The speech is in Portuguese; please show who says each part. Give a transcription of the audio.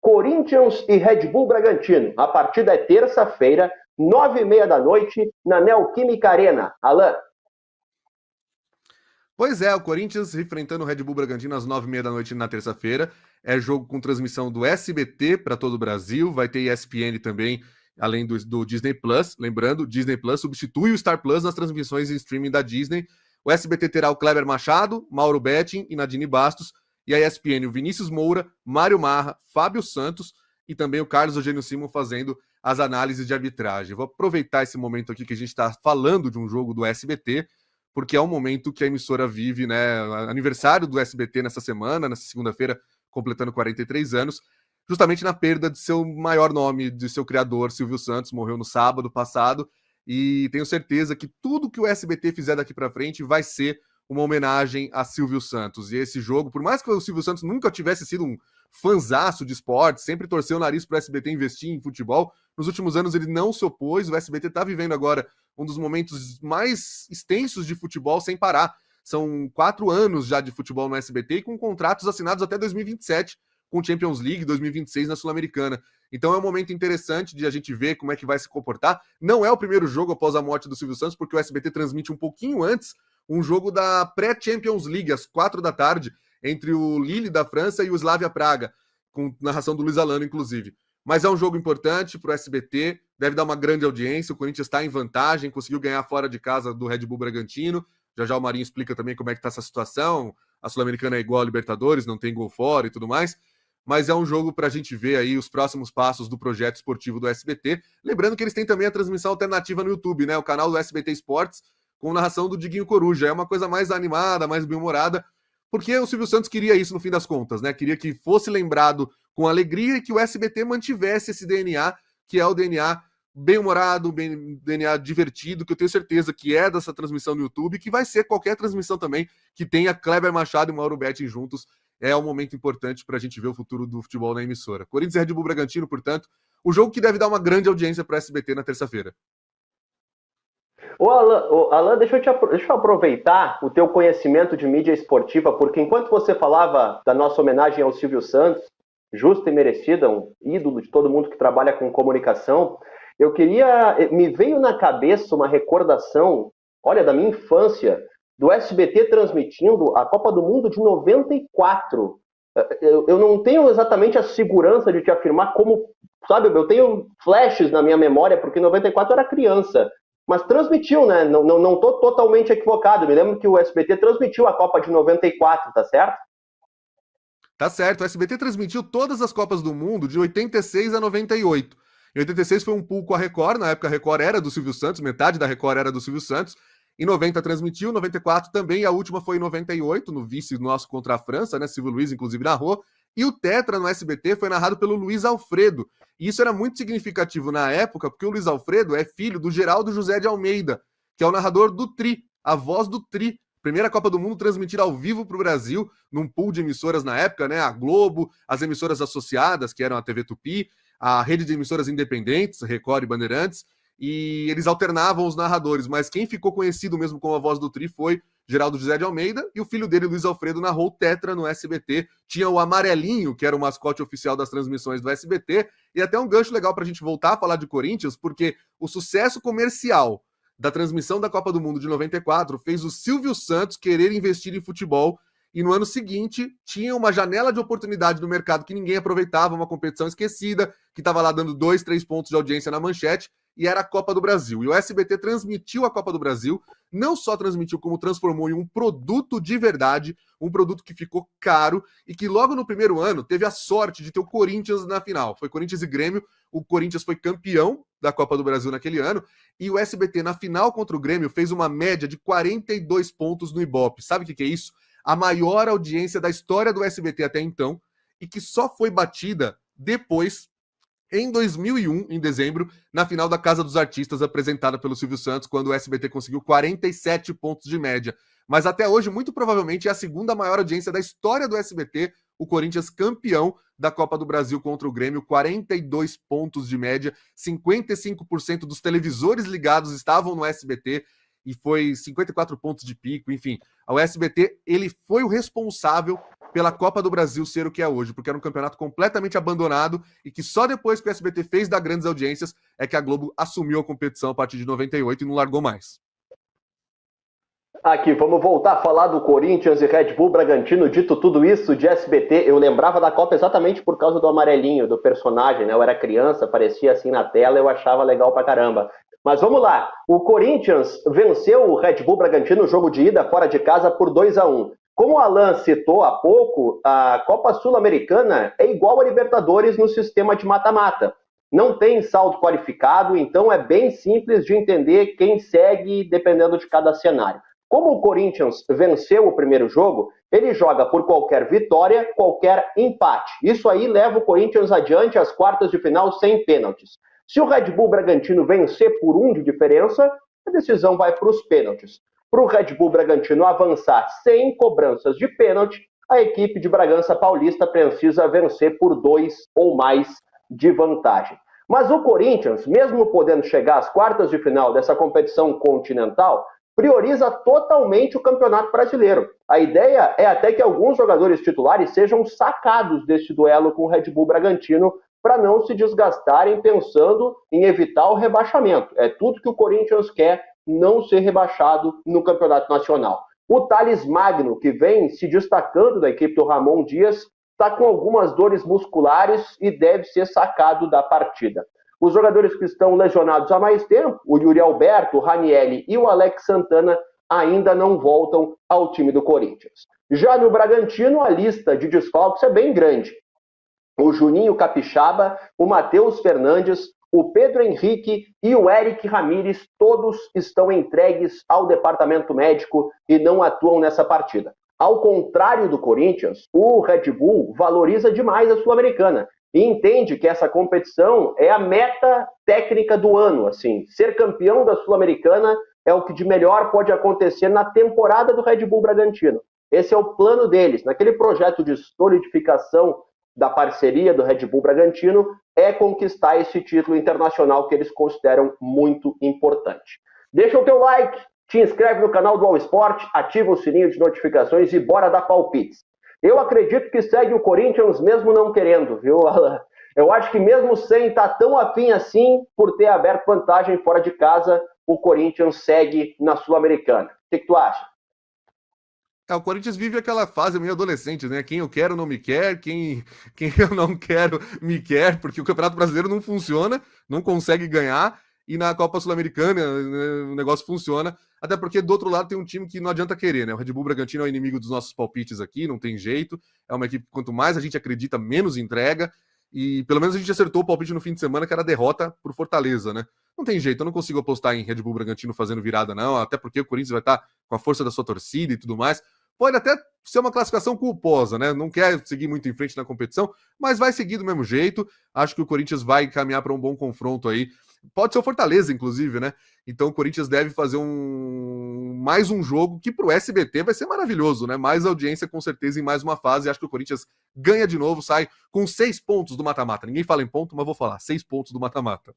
Speaker 1: Corinthians e Red Bull Bragantino. A partida é terça-feira, 9h30 da noite, na Neoquímica Arena. Alan.
Speaker 2: Pois é, o Corinthians enfrentando o Red Bull Bragantino às 9h30 da noite na terça-feira. É jogo com transmissão do SBT para todo o Brasil. Vai ter ESPN também, além do Disney Plus. Lembrando, Disney Plus substitui o Star Plus nas transmissões em streaming da Disney. O SBT terá o Kleber Machado, Mauro Betting e Nadine Bastos. E a ESPN, o Vinícius Moura, Mário Marra, Fábio Santos e também o Carlos Eugênio Simon fazendo as análises de arbitragem. Vou aproveitar esse momento aqui que a gente está falando de um jogo do SBT, porque é um momento que a emissora vive, né? Aniversário do SBT nessa semana, nessa segunda-feira, completando 43 anos, justamente na perda de seu maior nome, de seu criador, Silvio Santos, morreu no sábado passado, e tenho certeza que tudo que o SBT fizer daqui para frente vai ser uma homenagem a Silvio Santos. E esse jogo, por mais que o Silvio Santos nunca tivesse sido um fanzaço de esporte, sempre torceu o nariz para o SBT investir em futebol, nos últimos anos ele não se opôs, o SBT está vivendo agora um dos momentos mais extensos de futebol sem parar. São 4 anos já de futebol no SBT e com contratos assinados até 2027, com Champions League, 2026 na Sul-Americana. Então é um momento interessante de a gente ver como é que vai se comportar. Não é o primeiro jogo após a morte do Silvio Santos, porque o SBT transmite um pouquinho antes um jogo da pré-Champions League, às 4 da tarde, entre o Lille da França e o Slavia Praga, com narração do Luiz Alano, inclusive. Mas é um jogo importante para o SBT, deve dar uma grande audiência, o Corinthians está em vantagem, conseguiu ganhar fora de casa do Red Bull Bragantino, já o Marinho explica também como é que está essa situação, a Sul-Americana é igual a Libertadores, não tem gol fora e tudo mais, mas é um jogo para a gente ver aí os próximos passos do projeto esportivo do SBT, lembrando que eles têm também a transmissão alternativa no YouTube, né, o canal do SBT Esportes, com narração do Diguinho Coruja, é uma coisa mais animada, mais bem-humorada, porque o Silvio Santos queria isso no fim das contas, né? Queria que fosse lembrado com alegria e que o SBT mantivesse esse DNA, que é o DNA bem-humorado, DNA divertido, que eu tenho certeza que é dessa transmissão no YouTube, que vai ser qualquer transmissão também que tenha Kleber Machado e Mauro Betting juntos. É um momento importante para a gente ver o futuro do futebol na emissora. Corinthians e Red Bull Bragantino, portanto, o jogo que deve dar uma grande audiência para o SBT na terça-feira.
Speaker 1: Alan, deixa eu aproveitar o teu conhecimento de mídia esportiva, porque enquanto você falava da nossa homenagem ao Silvio Santos, justa e merecida, um ídolo de todo mundo que trabalha com comunicação, me veio na cabeça uma recordação, olha, da minha infância, do SBT transmitindo a Copa do Mundo de 94. Eu não tenho exatamente a segurança de te afirmar como, sabe, eu tenho flashes na minha memória, porque em 94 eu era criança. Mas transmitiu, né? Não tô totalmente equivocado. Me lembro que o SBT transmitiu a Copa de 94, tá certo?
Speaker 2: Tá certo. O SBT transmitiu todas as Copas do Mundo de 86 a 98. Em 86 foi um pool com a Record. Na época a Record era do Silvio Santos, metade da Record era do Silvio Santos. Em 90 transmitiu, 94 também. E a última foi em 98, no vice nosso contra a França, né? Silvio Luiz, inclusive, narrou. E o Tetra no SBT foi narrado pelo Luiz Alfredo. E isso era muito significativo na época, porque o Luiz Alfredo é filho do Geraldo José de Almeida, que é o narrador do Tri, a voz do Tri. Primeira Copa do Mundo transmitida ao vivo para o Brasil, num pool de emissoras na época, né? A Globo, as emissoras associadas, que eram a TV Tupi, a rede de emissoras independentes, Record e Bandeirantes, e eles alternavam os narradores, mas quem ficou conhecido mesmo com a voz do Tri foi Geraldo José de Almeida, e o filho dele, Luiz Alfredo, narrou o Tetra no SBT. Tinha o Amarelinho, que era o mascote oficial das transmissões do SBT, e até um gancho legal para a gente voltar a falar de Corinthians, porque o sucesso comercial da transmissão da Copa do Mundo de 94 fez o Silvio Santos querer investir em futebol, e no ano seguinte tinha uma janela de oportunidade no mercado que ninguém aproveitava, uma competição esquecida, que estava lá dando 2, 3 pontos de audiência na manchete, e era a Copa do Brasil. E o SBT transmitiu a Copa do Brasil, não só transmitiu, como transformou em um produto de verdade, um produto que ficou caro e que logo no primeiro ano teve a sorte de ter o Corinthians na final. Foi Corinthians e Grêmio, o Corinthians foi campeão da Copa do Brasil naquele ano, e o SBT na final contra o Grêmio fez uma média de 42 pontos no Ibope. Sabe o que é isso? A maior audiência da história do SBT até então, e que só foi batida depois, em 2001, em dezembro, na final da Casa dos Artistas, apresentada pelo Silvio Santos, quando o SBT conseguiu 47 pontos de média. Mas até hoje, muito provavelmente, é a segunda maior audiência da história do SBT, o Corinthians campeão da Copa do Brasil contra o Grêmio, 42 pontos de média, 55% dos televisores ligados estavam no SBT, e foi 54 pontos de pico, enfim. O SBT, ele foi o responsável pela Copa do Brasil ser o que é hoje, porque era um campeonato completamente abandonado e que só depois que o SBT fez dar grandes audiências é que a Globo assumiu a competição a partir de 98 e não largou mais.
Speaker 1: Aqui, vamos voltar a falar do Corinthians e Red Bull Bragantino. Dito tudo isso de SBT, eu lembrava da Copa exatamente por causa do amarelinho, do personagem, né? Eu era criança, aparecia assim na tela, eu achava legal pra caramba. Mas vamos lá, o Corinthians venceu o Red Bull Bragantino no jogo de ida fora de casa por 2-1. Como o Alan citou há pouco, a Copa Sul-Americana é igual a Libertadores no sistema de mata-mata. Não tem saldo qualificado, então é bem simples de entender quem segue dependendo de cada cenário. Como o Corinthians venceu o primeiro jogo, ele joga por qualquer vitória, qualquer empate. Isso aí leva o Corinthians adiante às quartas de final sem pênaltis. Se o Red Bull Bragantino vencer por 1 de diferença, a decisão vai para os pênaltis. Para o Red Bull Bragantino avançar sem cobranças de pênalti, a equipe de Bragança Paulista precisa vencer por 2 ou mais de vantagem. Mas o Corinthians, mesmo podendo chegar às quartas de final dessa competição continental, prioriza totalmente o Campeonato Brasileiro. A ideia é até que alguns jogadores titulares sejam sacados deste duelo com o Red Bull Bragantino para não se desgastarem pensando em evitar o rebaixamento. É tudo que o Corinthians quer, não ser rebaixado no Campeonato Nacional. O Thales Magno, que vem se destacando da equipe do Ramon Dias, está com algumas dores musculares e deve ser sacado da partida. Os jogadores que estão lesionados há mais tempo, o Yuri Alberto, o Ranieri e o Alex Santana, ainda não voltam ao time do Corinthians. Já no Bragantino, a lista de desfalques é bem grande. O Juninho Capixaba, o Matheus Fernandes, o Pedro Henrique e o Eric Ramírez, todos estão entregues ao departamento médico e não atuam nessa partida. Ao contrário do Corinthians, o Red Bull valoriza demais a Sul-Americana e entende que essa competição é a meta técnica do ano. Assim, ser campeão da Sul-Americana é o que de melhor pode acontecer na temporada do Red Bull Bragantino. Esse é o plano deles. Naquele projeto de solidificação da parceria do Red Bull Bragantino, é conquistar esse título internacional que eles consideram muito importante. Deixa o teu like, te inscreve no canal do All Sport, ativa o sininho de notificações e bora dar palpites. Eu acredito que segue o Corinthians mesmo não querendo, viu, Alan? Eu acho que mesmo sem estar tão afim assim, por ter aberto vantagem fora de casa, o Corinthians segue na Sul-Americana. O que tu acha?
Speaker 2: O Corinthians vive aquela fase meio adolescente, né? Quem eu quero não me quer, quem eu não quero me quer, porque o Campeonato Brasileiro não funciona, não consegue ganhar, e na Copa Sul-Americana o negócio funciona, até porque do outro lado tem um time que não adianta querer, né? O Red Bull Bragantino é o inimigo dos nossos palpites aqui, não tem jeito, é uma equipe que quanto mais a gente acredita, menos entrega, e pelo menos a gente acertou o palpite no fim de semana, que era derrota por Fortaleza, né? Não tem jeito, eu não consigo apostar em Red Bull Bragantino fazendo virada, não, até porque o Corinthians vai estar com a força da sua torcida e tudo mais. Pode até ser uma classificação culposa, né? Não quer seguir muito em frente na competição, mas vai seguir do mesmo jeito. Acho que o Corinthians vai caminhar para um bom confronto aí. Pode ser o Fortaleza, inclusive, né? Então o Corinthians deve fazer mais um jogo que para o SBT vai ser maravilhoso, né? Mais audiência, com certeza, em mais uma fase. Acho que o Corinthians ganha de novo, sai com 6 pontos do mata-mata. Ninguém fala em ponto, mas vou falar. 6 pontos do mata-mata.